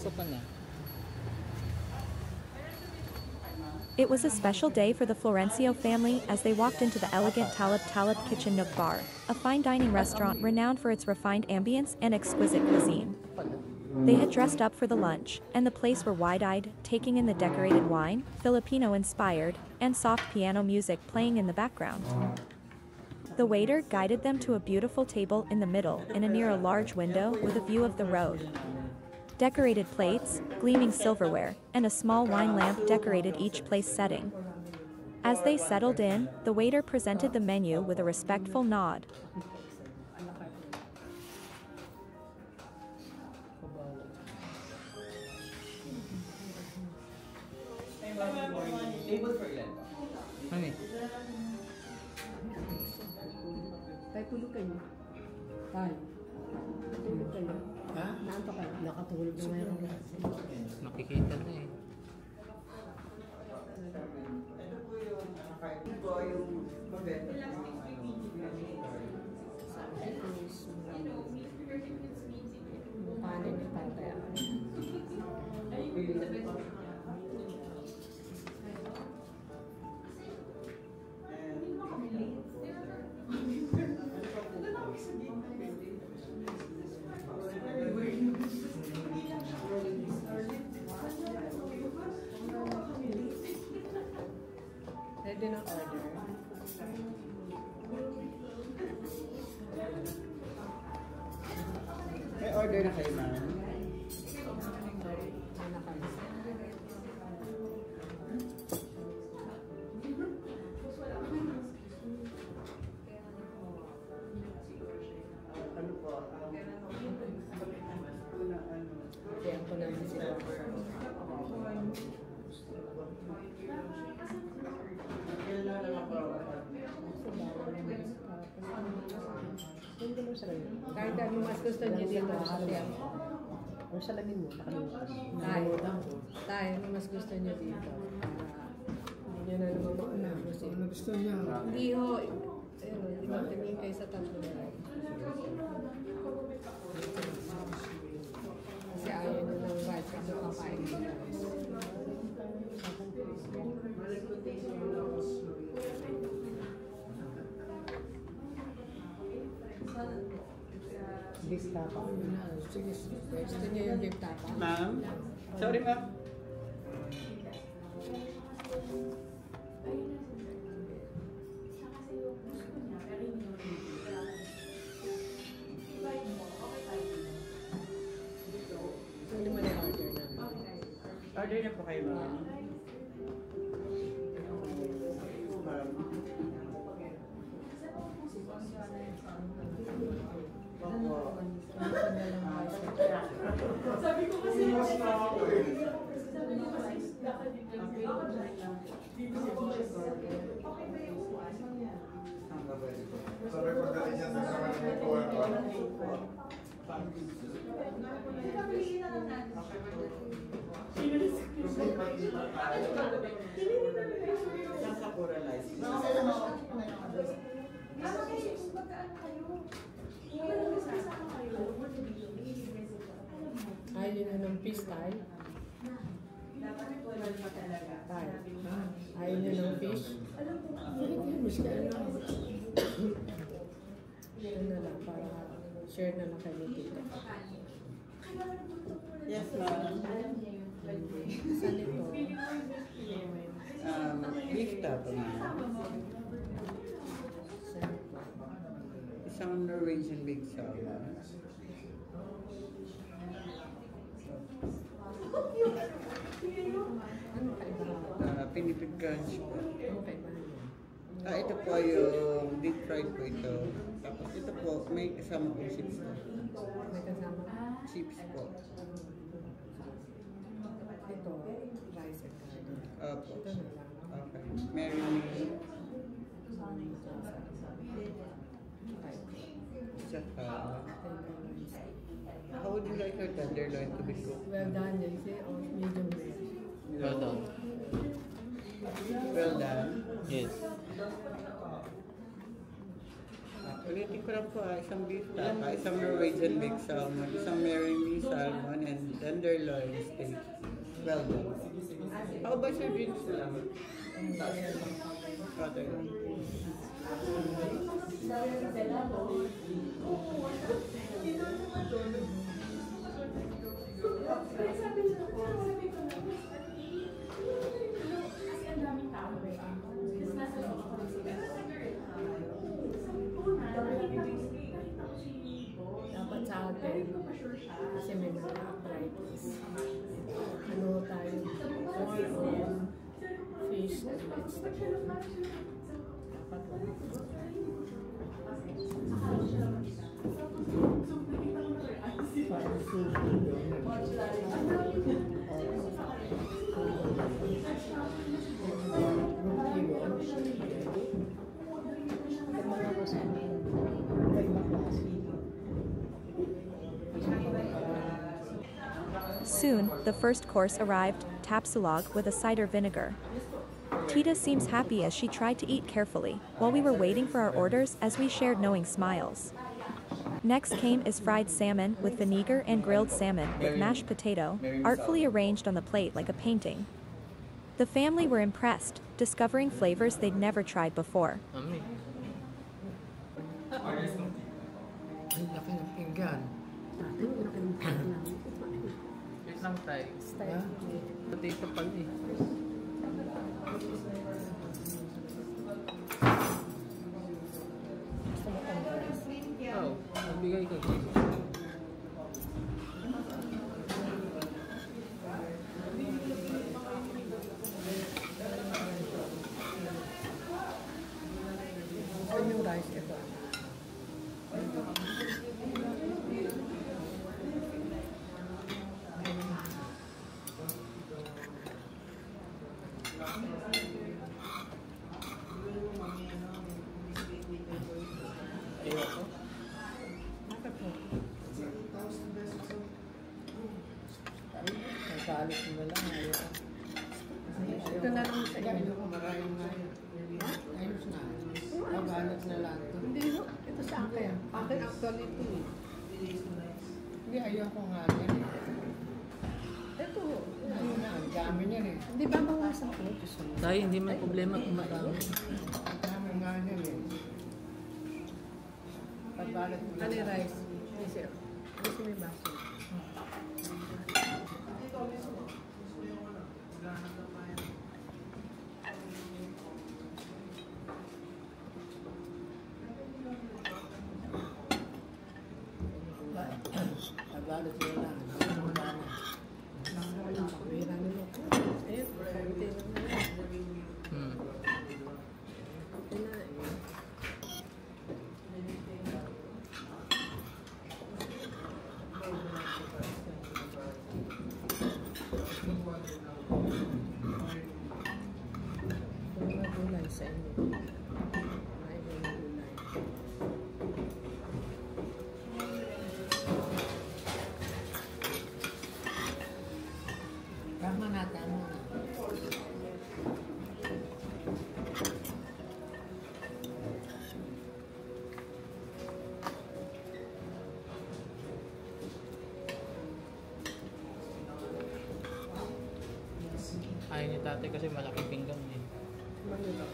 Pasok ka na. It was a special day for the Florencio family as they walked into the elegant Talib Talib Kitchen Nook Bar, a fine dining restaurant renowned for its refined ambience and exquisite cuisine. They had dressed up for the lunch, and the place were wide-eyed, taking in the decorated wine, Filipino-inspired, and soft piano music playing in the background. The waiter guided them to a beautiful table in the middle and near a large window with a view of the road. Decorated plates, gleaming silverware, and a small wine lamp decorated each place setting. As they settled in, the waiter presented the menu with a respectful nod. Table for ilan ba? Ano eh? Tay, tulog kayo. Tay, tulog kayo. Ha? Naanto ka? Nakatulog na ngayon. Nakikita na eh. Ito po yung maganda. Paano ni tatay? Ready na order. May order na kayo, ma'am? Ano po? Kaya ko namin sila. Kailan lang ako? Kahit ano mas gusto niyo dito sa tiyan. O salamin mo, nakalimutan. Tay, ano mas gusto niyo dito? Hindi niyo na naman mauna. Ano gusto niyo? Hindi ho. Ayun, tingin kayo sa tatlo na lang. Kasi ayaw niyo ng rice kasi kakain niyo. Gift tapa. Sige, gusto niyo yung gift tapa? Ma'am? Sorry, ma'am. Hindi mo na order na. Order na po kayo, ma'am. Sabi ko kasi mas na ako eh. Sabi ko dali niya sa sarang ng kuwan ko. Sa Coralize. Ayaw niyo ng fish tayo? Ayaw niyo ng fish? Ano na lang, para share na lang kayo dito. Yes, ma'am. Saan ito? Beef tapa, ma'am. Saan ito? Isang Norwegian big salad. Ano kaibahan? Pinipid crunch po. Ano kaibahan yan? Ito po yung deep fried po ito. Tapos ito po, may kasama po chips po. May kasama? Chips po. Ito, rice and garlic. Opo. Ito na lang. Okay. Marinade. Tsaka, how would you like your tenderloin to be cooked? Well done, yan siya. O medium rare. Well done. Well done. Yes. Okay. Ulitin ko lang po, isang beef tapa, isang Norwegian baked salmon, isang marinade salmon, and tenderloin steak. Well done. How about your drinks lang? Water. Dapat sa hotel, kasi may mga arthritis. Ano tayo, more on fish and vegetables. Dapat Soon, the first course arrived, tapsulog with a cider vinegar. Tita seems happy as she tried to eat carefully, while we were waiting for our orders as we shared knowing smiles. Next came is fried salmon with vinegar and grilled salmon with mashed potato, artfully arranged on the plate like a painting. The family were impressed, discovering flavors they'd never tried before. Mami. Ang laki ng pinggan. Wait lang tayo. Ha? Potato pala eh. Oh, magbigay ka. gusto yung rice ito. Ayoko. Bakit po? Ang kalit mo lang. Ayoko. Ito na lang sa inyo. Ayoko maraming nga yun. Ayos na. Magalat na lang ito. Hindi ho. Ito sa akin. Akin actually ito eh. Hindi, ayoko nga yan eh. Ito ho. Ano na, ang dami niyan eh. Hindi ba bawasan ko? Tayo, hindi may problema kung marami. Ang dami nga yan eh. Pagbalat mo Ano yung lang. rice? Yes, sir. Gusto mo yung baso? Pagbalat mo lang. Ang dami. Pagwira nila ko. Ayun, sabi tayo na yan. Hmm. Ito na eh. Mga gulay sa inyo. Mga ibang gulay. Tama na, tama na. Ayaw ni tatay kasi malaki pinggan eh. Manila.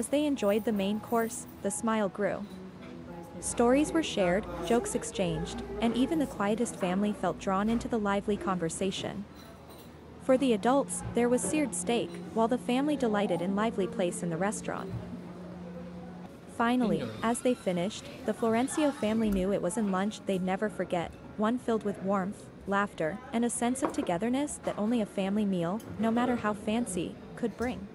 As they enjoyed the main course, the smile grew. Stories were shared, jokes exchanged, and even the quietest family felt drawn into the lively conversation. For the adults, there was seared steak, while the family delighted in lively place in the restaurant. Finally, as they finished, the Florencio family knew it was a lunch they'd never forget, one filled with warmth, laughter, and a sense of togetherness that only a family meal, no matter how fancy, could bring.